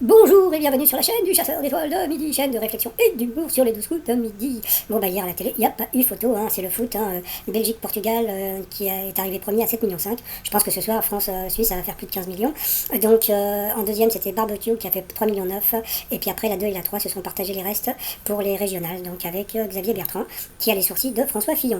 Bonjour et bienvenue sur la chaîne du chasseur d'étoiles de midi, chaîne de réflexion et d'humour sur les 12 coups de midi. Bon bah hier à la télé, il n'y a pas eu photo, hein, c'est le foot, hein, Belgique-Portugal est arrivé premier à 7,5 millions. Je pense que ce soir, France-Suisse, ça va faire plus de 15 millions. Donc en deuxième, c'était Barbecue qui a fait 3,9 millions. Et puis après, la 2 et la 3 se sont partagés les restes pour les régionales, donc avec Xavier Bertrand qui a les sourcils de François Fillon.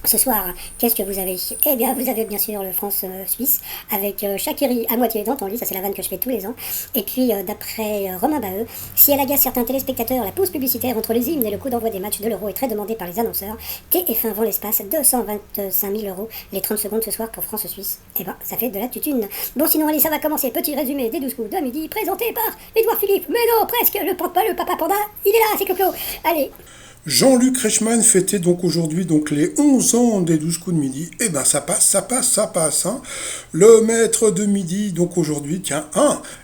Ce soir, qu'est-ce que vous avez? Eh bien, vous avez bien sûr le France-Suisse avec Shaqiri à moitié dans ton lit, ça c'est la vanne que je fais tous les ans. Et puis, d'après Romain Baheux, si elle agace certains téléspectateurs, la pause publicitaire entre les hymnes et le coup d'envoi des matchs de l'Euro est très demandée par les annonceurs. TF1 vend l'espace 225 000 euros les 30 secondes ce soir pour France-Suisse. Eh ben, ça fait de la tutune. Bon, sinon, allez, ça va commencer. Petit résumé des 12 coups de midi, présenté par Édouard Philippe. Mais non, presque, le papa panda, il est là, c'est Clo-Clo. Allez. Jean-Luc Reichmann fêtait donc aujourd'hui les 11 ans des 12 coups de midi. Eh ben ça passe, ça passe, ça passe. Hein. Le maître de midi, donc aujourd'hui, tiens,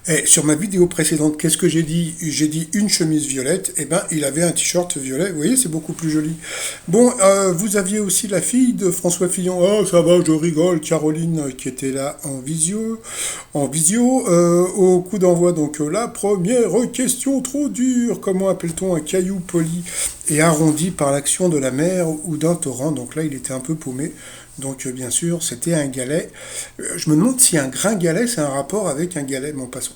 et sur ma vidéo précédente, qu'est-ce que j'ai dit? J'ai dit une chemise violette. Eh ben il avait un t-shirt violet. Vous voyez, c'est beaucoup plus joli. Bon, vous aviez aussi la fille de François Fillon. Oh, ça va, je rigole. Caroline qui était là en visio. Au coup d'envoi, donc la première question trop dure. Comment appelle-t-on un caillou poli et arrondi par l'action de la mer ou d'un torrent? Donc là, il était un peu paumé. Donc bien sûr, c'était un galet. Je me demande si un gringalet, c'est un rapport avec un galet. Bon, passons.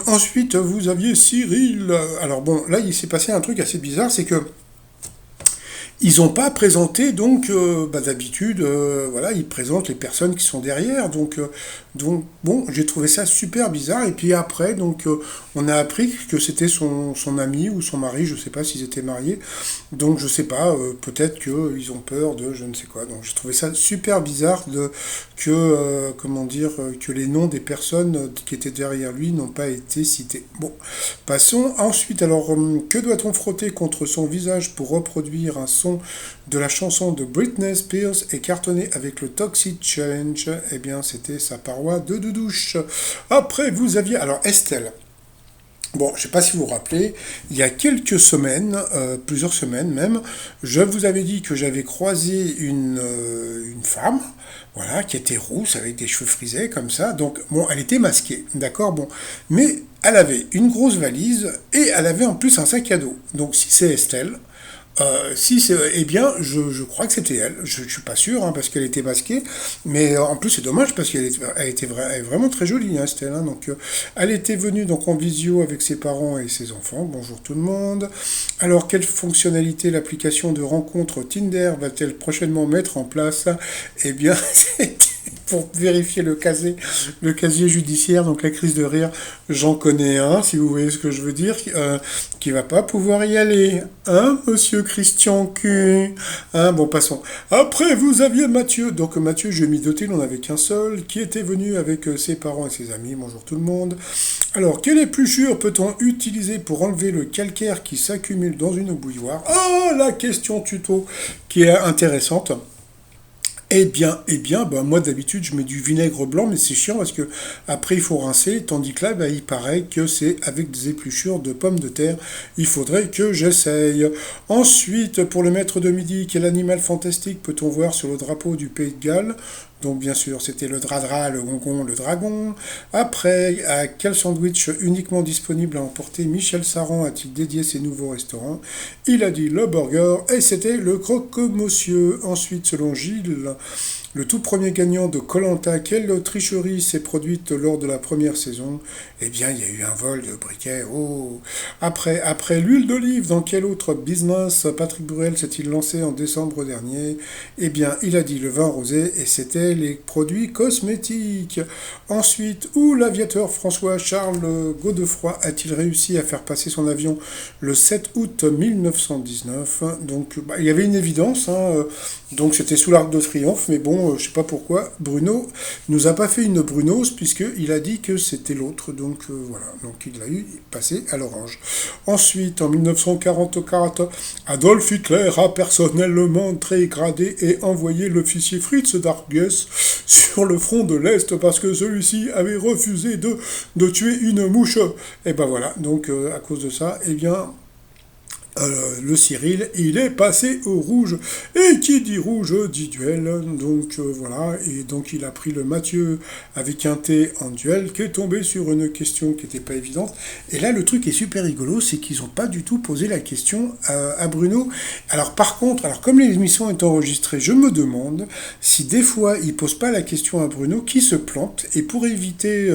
Ensuite, vous aviez Cyril. Alors bon, là, il s'est passé un truc assez bizarre, c'est que ils n'ont pas présenté, donc, d'habitude, voilà, ils présentent les personnes qui sont derrière. Donc bon, j'ai trouvé ça super bizarre. Et puis après, donc, on a appris que c'était son ami ou son mari, je ne sais pas s'ils étaient mariés. Donc, je ne sais pas, peut-être qu'ils ont peur de je ne sais quoi. Donc, j'ai trouvé ça super bizarre comment dire, que les noms des personnes qui étaient derrière lui n'ont pas été cités. Bon, passons. Ensuite, alors, que doit-on frotter contre son visage pour reproduire un son de la chanson de Britney Spears et cartonné avec le Toxic Challenge? Eh bien, c'était sa paroi de douche. Après, vous aviez... Alors, Estelle. Bon, je ne sais pas si vous vous rappelez, il y a quelques semaines, plusieurs semaines même, je vous avais dit que j'avais croisé une femme, voilà, qui était rousse, avec des cheveux frisés, comme ça. Donc, bon, elle était masquée, d'accord, bon. Mais elle avait une grosse valise et elle avait en plus un sac à dos. Donc, si c'est Estelle, si c'est, eh bien, je crois que c'était elle. Je suis pas sûr, hein, parce qu'elle était masquée. Mais en plus, c'est dommage parce elle est vraiment très jolie, hein, Estelle. Hein. Donc, elle était venue donc en visio avec ses parents et ses enfants. Bonjour tout le monde. Alors, quelle fonctionnalité l'application de rencontre Tinder va-t-elle prochainement mettre en place? Eh bien, c'était pour vérifier le casier judiciaire, donc la crise de rire, j'en connais un, si vous voyez ce que je veux dire, qui va pas pouvoir y aller. Hein, monsieur Christian Q? Hein, bon, passons. Après, vous aviez Mathieu. Donc, Mathieu, je lui ai mis deux, il n'en avait qu'un seul, qui était venu avec ses parents et ses amis. Bonjour tout le monde. Alors, quelle épluchure peut-on utiliser pour enlever le calcaire qui s'accumule dans une bouilloire? Ah, la question tuto qui est intéressante. Ben, moi d'habitude je mets du vinaigre blanc, mais c'est chiant parce que après il faut rincer, tandis que là, ben, il paraît que c'est avec des épluchures de pommes de terre. Il faudrait que j'essaye. Ensuite, pour le maître de midi, quel animal fantastique peut-on voir sur le drapeau du Pays de Galles? Donc bien sûr, c'était le dradra, le gongon, le dragon. Après, à quel sandwich uniquement disponible à emporter Michel Saran a-t-il dédié ses nouveaux restaurants? Il a dit le burger et c'était le croque-monsieur. Ensuite, selon Gilles, le tout premier gagnant de koh, quelle tricherie s'est produite lors de la première saison? Eh bien, il y a eu un vol de briquet. Oh. Après l'huile d'olive, dans quel autre business Patrick Bruel s'est-il lancé en décembre dernier? Eh bien, il a dit le vin rosé et c'était les produits cosmétiques. Ensuite, où l'aviateur François-Charles Godefroy a-t-il réussi à faire passer son avion le 7 août 1919? Donc, bah, il y avait une évidence, hein, donc c'était sous l'Arc de Triomphe, mais bon, je ne sais pas pourquoi, Bruno nous a pas fait une Brunos, puisqu'il a dit que c'était l'autre, donc voilà, donc il l'a eu passé à l'orange. Ensuite, en 1944, Adolf Hitler a personnellement trégradé et envoyé l'officier Fritz Darges sur le front de l'Est, parce que celui-ci avait refusé de tuer une mouche. Et ben voilà, donc à cause de ça, eh bien, Le Cyril, il est passé au rouge. Et qui dit rouge dit duel. Donc voilà, et donc il a pris le Mathieu avec un T en duel, qui est tombé sur une question qui n'était pas évidente. Et là, le truc est super rigolo, c'est qu'ils n'ont pas du tout posé la question à Bruno. Alors par contre, alors comme l'émission est enregistrée, je me demande si des fois ils posent pas la question à Bruno, qui se plante, et pour éviter,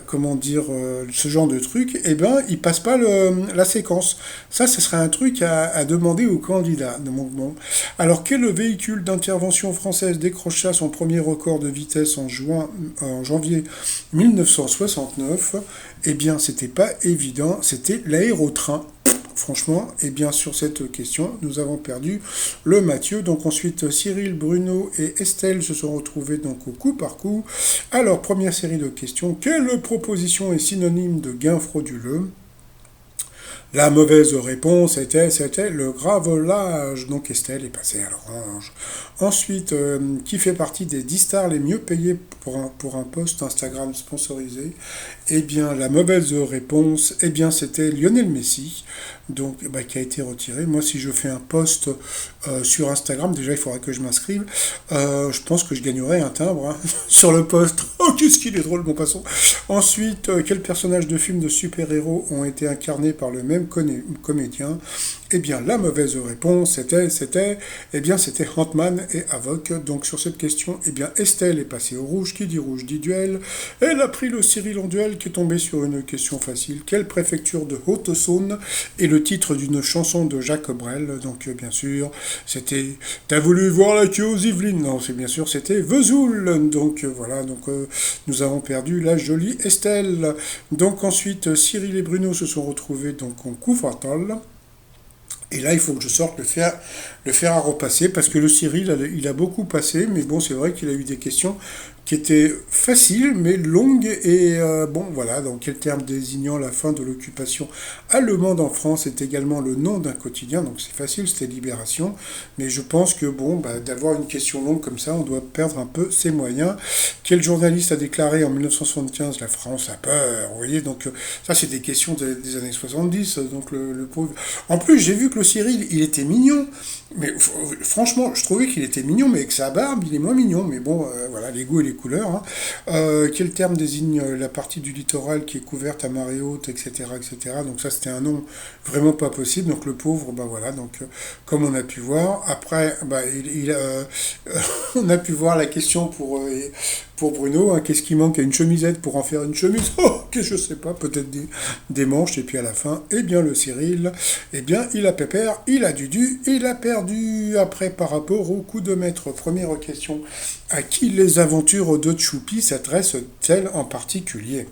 comment dire, ce genre de truc, eh ben, ils passent pas la séquence. Ça, ce serait un truc à demander aux candidats. Donc, bon. Alors, quel véhicule d'intervention française décrocha son premier record de vitesse en janvier 1969? Eh bien, c'était pas évident, c'était l'aérotrain. Franchement, et bien sur cette question, nous avons perdu le Mathieu. Donc ensuite, Cyril, Bruno et Estelle se sont retrouvés donc au coup par coup. Alors, première série de questions. Quelle proposition est synonyme de gain frauduleux? La mauvaise réponse c'était le gravelage. Donc Estelle est passée à l'orange. Ensuite, qui fait partie des 10 stars les mieux payés pour un post Instagram sponsorisé? Eh bien, la mauvaise réponse, eh bien, c'était Lionel Messi, donc bah, qui a été retiré. Moi, si je fais un post sur Instagram, déjà, il faudra que je m'inscrive. Je pense que je gagnerai un timbre hein, sur le post. Oh, qu'est-ce qu'il est drôle, mon passant. Ensuite, quels personnages de films de super-héros ont été incarnés par le même comédien? Eh bien, la mauvaise réponse, c'était Ant-Man et Havok. Donc, sur cette question, eh bien, Estelle est passée au rouge. Qui dit rouge dit duel. Elle a pris le Cyril en duel, qui est tombé sur une question facile. Quelle préfecture de Haute-Saône est le titre d'une chanson de Jacques Brel? Donc, bien sûr, c'était T'as voulu voir la queue aux Yvelines? Non, c'est bien sûr, c'était Vesoul. Donc, voilà, donc nous avons perdu la jolie Estelle. Donc, ensuite, Cyril et Bruno se sont retrouvés donc en coup fatal. Et là, il faut que je sorte le fer à repasser, parce que le Cyril, il a beaucoup passé, mais bon, c'est vrai qu'il a eu des questions qui étaient faciles, mais longues, et bon, voilà, dans quel terme désignant la fin de l'occupation allemande en France est également le nom d'un quotidien, donc c'est facile, c'était Libération, mais je pense que, bon, bah, d'avoir une question longue comme ça, on doit perdre un peu ses moyens. Quel journaliste a déclaré en 1975 la France a peur? Vous voyez, donc ça, c'est des questions des années 70, donc le pauvre... En plus, j'ai vu que le Cyril, il était mignon, mais franchement, je trouvais qu'il était mignon, mais avec sa barbe, il est moins mignon. Mais bon, voilà, les goûts et les couleurs. Hein. Quel terme désigne la partie du littoral qui est couverte à marée haute, etc., etc. Donc ça, c'était un nom vraiment pas possible. Donc le pauvre, bah voilà. Donc comme on a pu voir, après, bah, on a pu voir la question pour Bruno. Hein, qu'est-ce qui manque à une chemisette pour en faire une chemise? Oh, que je sais pas, peut-être des manches. Et puis à la fin, eh bien le Cyril, eh bien il a pépère, il a dudu, il a perdu. Après, par rapport au coup de maître, première question. À qui les aventures de Choupi s'adressent-elles en particulier?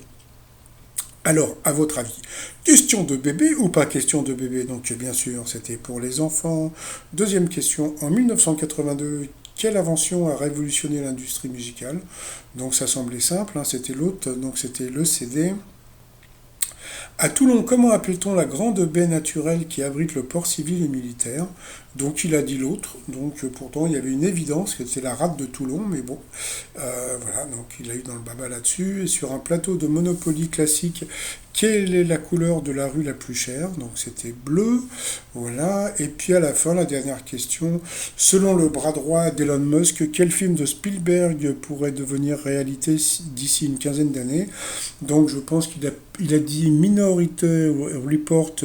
Alors, à votre avis, question de bébé ou pas question de bébé? Donc, bien sûr, c'était pour les enfants. Deuxième question, en 1982, quelle invention a révolutionné l'industrie musicale? Donc, ça semblait simple, hein, c'était l'autre, donc c'était le CD. À Toulon, comment appelle-t-on la grande baie naturelle qui abrite le port civil et militaire? Donc il a dit l'autre, donc pourtant il y avait une évidence que c'est la rade de Toulon, mais bon, voilà, donc il a eu dans le baba là-dessus. Et sur un plateau de Monopoly classique, quelle est la couleur de la rue la plus chère? Donc c'était bleu, voilà. Et puis à la fin, la dernière question, selon le bras droit d'Elon Musk, quel film de Spielberg pourrait devenir réalité d'ici une quinzaine d'années? Donc je pense il a dit Minority Report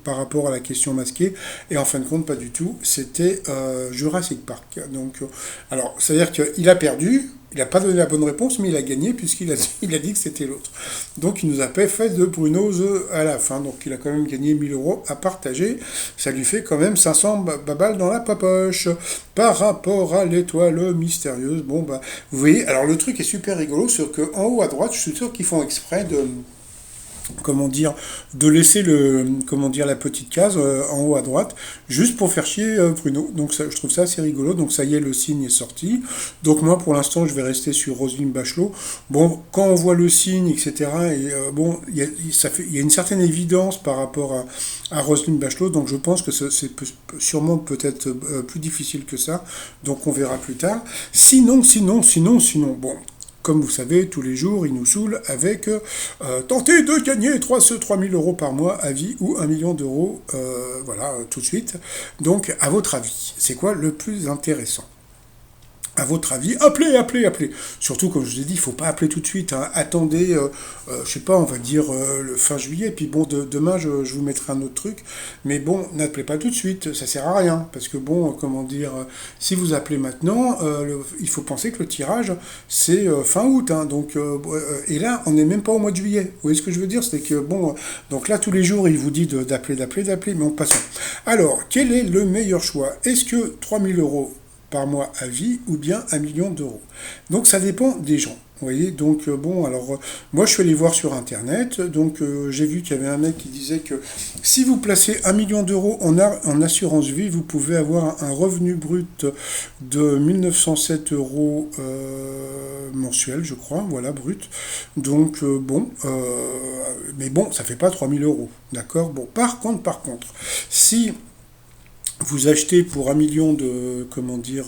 par rapport à la question masquée, et en fin de compte, pas du tout, c'était Jurassic Park. Donc, alors, c'est-à-dire qu'il a perdu, il n'a pas donné la bonne réponse, mais il a gagné il a dit que c'était l'autre. Donc il nous a fait de Bruno's à la fin, donc il a quand même gagné 1000 euros à partager, ça lui fait quand même 500 babales dans la papoche. Par rapport à l'étoile mystérieuse, bon bah, vous voyez, alors le truc est super rigolo, sur que en haut à droite, je suis sûr qu'ils font exprès comment dire, de laisser la petite case en haut à droite, juste pour faire chier Bruno. Donc ça, je trouve ça assez rigolo. Donc ça y est, le signe est sorti. Donc moi, pour l'instant, je vais rester sur Roselyne Bachelot. Bon, quand on voit le signe, etc., et bon, il y a une certaine évidence par rapport à Roselyne Bachelot. Donc je pense que c'est sûrement peut-être plus difficile que ça. Donc on verra plus tard. Sinon, bon, comme vous savez, tous les jours, il nous saoule avec tenter de gagner 3 000 euros par mois à vie ou 1 million d'euros, voilà, tout de suite. Donc, à votre avis, c'est quoi le plus intéressant? À votre avis, appelez, appelez, appelez. Surtout, comme je vous ai dit, il ne faut pas appeler tout de suite, hein. Attendez, je sais pas, on va dire le fin juillet. Puis bon, demain, je vous mettrai un autre truc. Mais bon, n'appelez pas tout de suite, ça sert à rien. Parce que bon, comment dire, si vous appelez maintenant, il faut penser que le tirage, c'est fin août, hein. Donc, et là, on n'est même pas au mois de juillet. Vous voyez ce que je veux dire? C'est que bon, donc là, tous les jours, il vous dit d'appeler, d'appeler, d'appeler. Mais on passe. Alors, quel est le meilleur choix? Est-ce que 3 000 euros par mois à vie ou bien 1 million d'euros? Donc ça dépend des gens. Vous voyez, donc bon, alors moi je suis allé voir sur internet, donc j'ai vu qu'il y avait un mec qui disait que si vous placez 1 million d'euros en assurance vie, vous pouvez avoir un revenu brut de 1907 euros mensuel, je crois, voilà, brut. Donc bon, mais bon, ça fait pas 3 000 euros, d'accord? Bon, par contre, si vous achetez pour 1 million de, comment dire,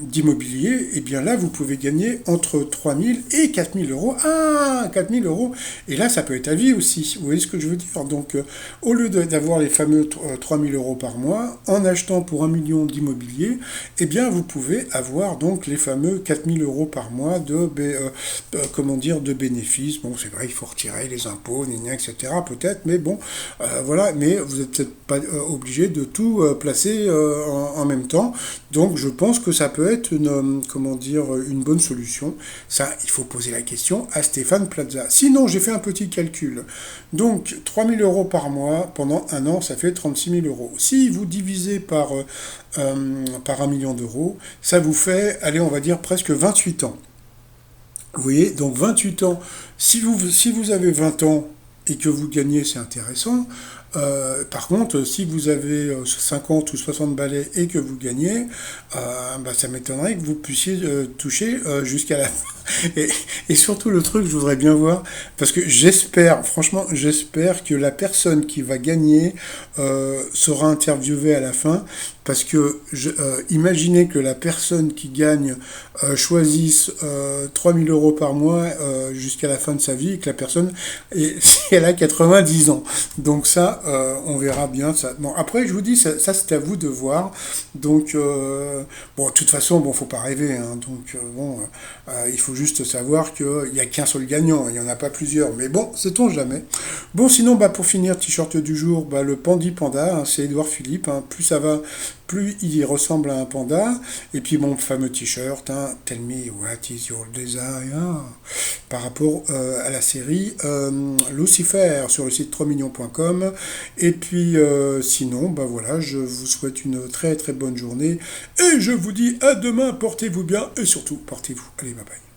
d'immobilier, et bien là, vous pouvez gagner entre 3 000 et 4 000 euros. Ah, 4 000 euros. Et là, ça peut être à vie aussi. Vous voyez ce que je veux dire? Donc, au lieu d'avoir les fameux 3 000 euros par mois, en achetant pour 1 million d'immobilier, eh bien, vous pouvez avoir donc les fameux 4 000 euros par mois de, comment dire, de bénéfices. Bon, c'est vrai, il faut retirer les impôts, etc., peut-être, mais bon, voilà, mais vous n'êtes peut-être pas obligé de tout placer en même temps. Donc je pense que ça peut être une, comment dire, une bonne solution. Ça, il faut poser la question à Stéphane Plaza. Sinon, j'ai fait un petit calcul. Donc 3 000 euros par mois, pendant un an, ça fait 36 000 euros. Si vous divisez par 1 million d'euros, ça vous fait, allez, on va dire presque 28 ans. Vous voyez, donc 28 ans, si vous avez 20 ans et que vous gagnez, c'est intéressant. Par contre, si vous avez 50 ou 60 balais et que vous gagnez, bah, ça m'étonnerait que vous puissiez toucher jusqu'à la fin. Et surtout le truc, je voudrais bien voir, parce que j'espère, franchement, j'espère que la personne qui va gagner sera interviewée à la fin, parce que imaginez que la personne qui gagne choisisse 3 000 euros par mois jusqu'à la fin de sa vie, et que la personne, si elle a 90 ans. Donc ça, on verra bien ça. Bon, après, je vous dis, ça c'est à vous de voir. Donc, bon, de toute façon, bon, faut pas rêver, hein. Donc, bon, il faut juste savoir qu'il n'y a qu'un seul gagnant, il n'y en a pas plusieurs. Mais bon, sait-on jamais. Bon, sinon, bah, pour finir, t-shirt du jour, bah, le Pandi Panda, hein, c'est Édouard Philippe, hein. Plus ça va, plus il y ressemble à un panda. Et puis mon fameux t-shirt, hein, Tell me what is your desire, par rapport à la série Lucifer sur le site 3millions.com. Et puis sinon, bah voilà, je vous souhaite une très très bonne journée et je vous dis à demain, portez-vous bien et surtout portez-vous. Allez, bye bye.